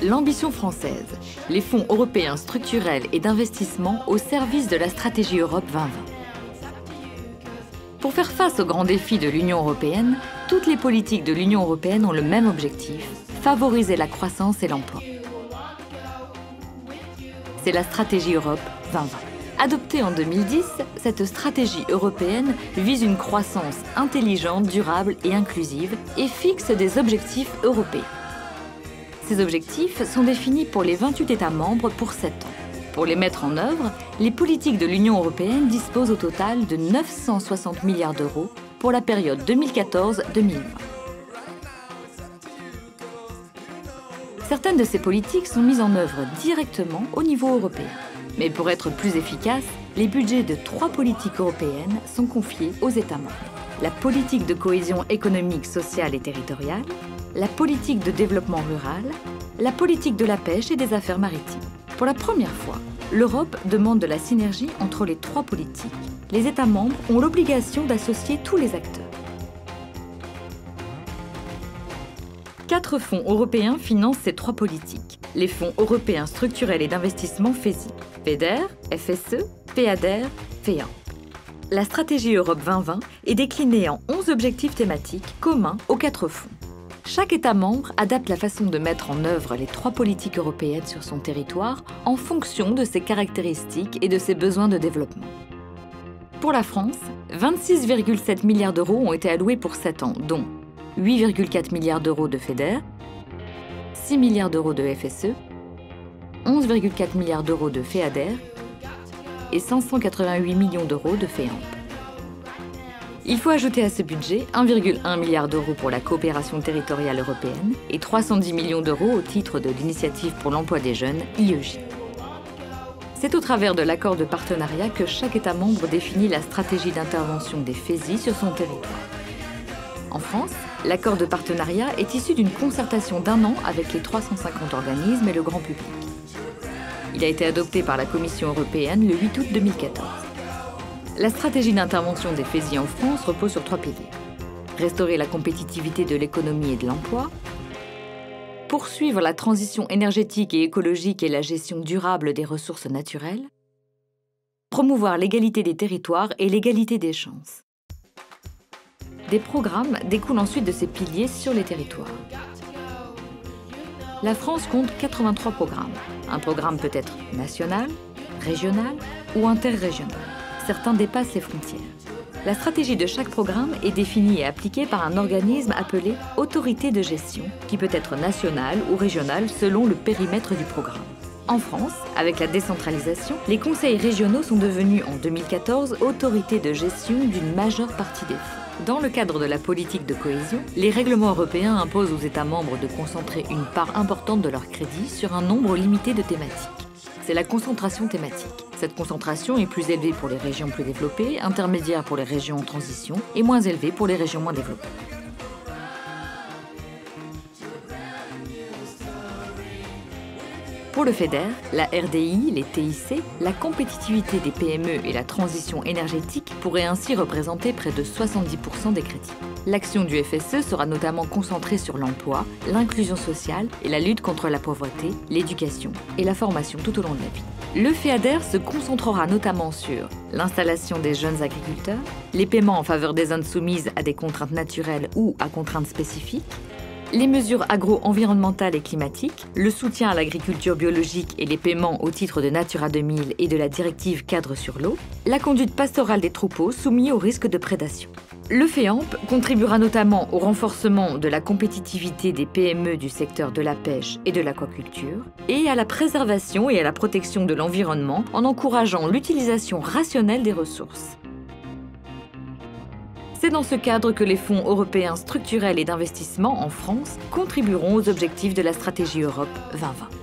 L'ambition française, les fonds européens structurels et d'investissement au service de la stratégie Europe 2020. Pour faire face aux grands défis de l'Union européenne, toutes les politiques de l'Union européenne ont le même objectif, favoriser la croissance et l'emploi. C'est la stratégie Europe 2020. Adoptée en 2010, cette stratégie européenne vise une croissance intelligente, durable et inclusive et fixe des objectifs européens. Ces objectifs sont définis pour les 28 États membres pour 7 ans. Pour les mettre en œuvre, les politiques de l'Union européenne disposent au total de 960 milliards d'euros pour la période 2014-2020. Certaines de ces politiques sont mises en œuvre directement au niveau européen. Mais pour être plus efficaces, les budgets de 3 politiques européennes sont confiés aux États membres. La politique de cohésion économique, sociale et territoriale, la politique de développement rural, la politique de la pêche et des affaires maritimes. Pour la première fois, l'Europe demande de la synergie entre les 3 politiques. Les États membres ont l'obligation d'associer tous les acteurs. 4 fonds européens financent ces 3 politiques. Les fonds européens structurels et d'investissement FESI, FEDER, FSE, FEADER, FEAMP. La stratégie Europe 2020 est déclinée en 11 objectifs thématiques communs aux 4 fonds. Chaque État membre adapte la façon de mettre en œuvre les 3 politiques européennes sur son territoire en fonction de ses caractéristiques et de ses besoins de développement. Pour la France, 26,7 milliards d'euros ont été alloués pour 7 ans, dont 8,4 milliards d'euros de FEDER, 6 milliards d'euros de FSE, 11,4 milliards d'euros de FEADER et 588 millions d'euros de FEAMP. Il faut ajouter à ce budget 1,1 milliard d'euros pour la coopération territoriale européenne et 310 millions d'euros au titre de l'Initiative pour l'emploi des jeunes, IEJ. C'est au travers de l'accord de partenariat que chaque État membre définit la stratégie d'intervention des FESI sur son territoire. En France, l'accord de partenariat est issu d'une concertation d'1 an avec les 350 organismes et le grand public. Il a été adopté par la Commission européenne le 8 août 2014. La stratégie d'intervention des FESI en France repose sur 3 piliers. Restaurer la compétitivité de l'économie et de l'emploi, poursuivre la transition énergétique et écologique et la gestion durable des ressources naturelles, promouvoir l'égalité des territoires et l'égalité des chances. Des programmes découlent ensuite de ces piliers sur les territoires. La France compte 83 programmes. Un programme peut être national, régional ou interrégional. Certains dépassent les frontières. La stratégie de chaque programme est définie et appliquée par un organisme appelé autorité de gestion, qui peut être national ou régional selon le périmètre du programme. En France, avec la décentralisation, les conseils régionaux sont devenus en 2014 autorités de gestion d'une majeure partie des fonds. Dans le cadre de la politique de cohésion, les règlements européens imposent aux États membres de concentrer une part importante de leurs crédits sur un nombre limité de thématiques. C'est la concentration thématique. Cette concentration est plus élevée pour les régions plus développées, intermédiaire pour les régions en transition et moins élevée pour les régions moins développées. Pour le FEDER, la RDI, les TIC, la compétitivité des PME et la transition énergétique pourraient ainsi représenter près de 70% des crédits. L'action du FSE sera notamment concentrée sur l'emploi, l'inclusion sociale et la lutte contre la pauvreté, l'éducation et la formation tout au long de la vie. Le FEADER se concentrera notamment sur l'installation des jeunes agriculteurs, les paiements en faveur des zones soumises à des contraintes naturelles ou à contraintes spécifiques, les mesures agro-environnementales et climatiques, le soutien à l'agriculture biologique et les paiements au titre de Natura 2000 et de la directive cadre sur l'eau, la conduite pastorale des troupeaux soumis au risque de prédation. Le FEAMP contribuera notamment au renforcement de la compétitivité des PME du secteur de la pêche et de l'aquaculture et à la préservation et à la protection de l'environnement en encourageant l'utilisation rationnelle des ressources. C'est dans ce cadre que les fonds européens structurels et d'investissement en France contribueront aux objectifs de la stratégie Europe 2020.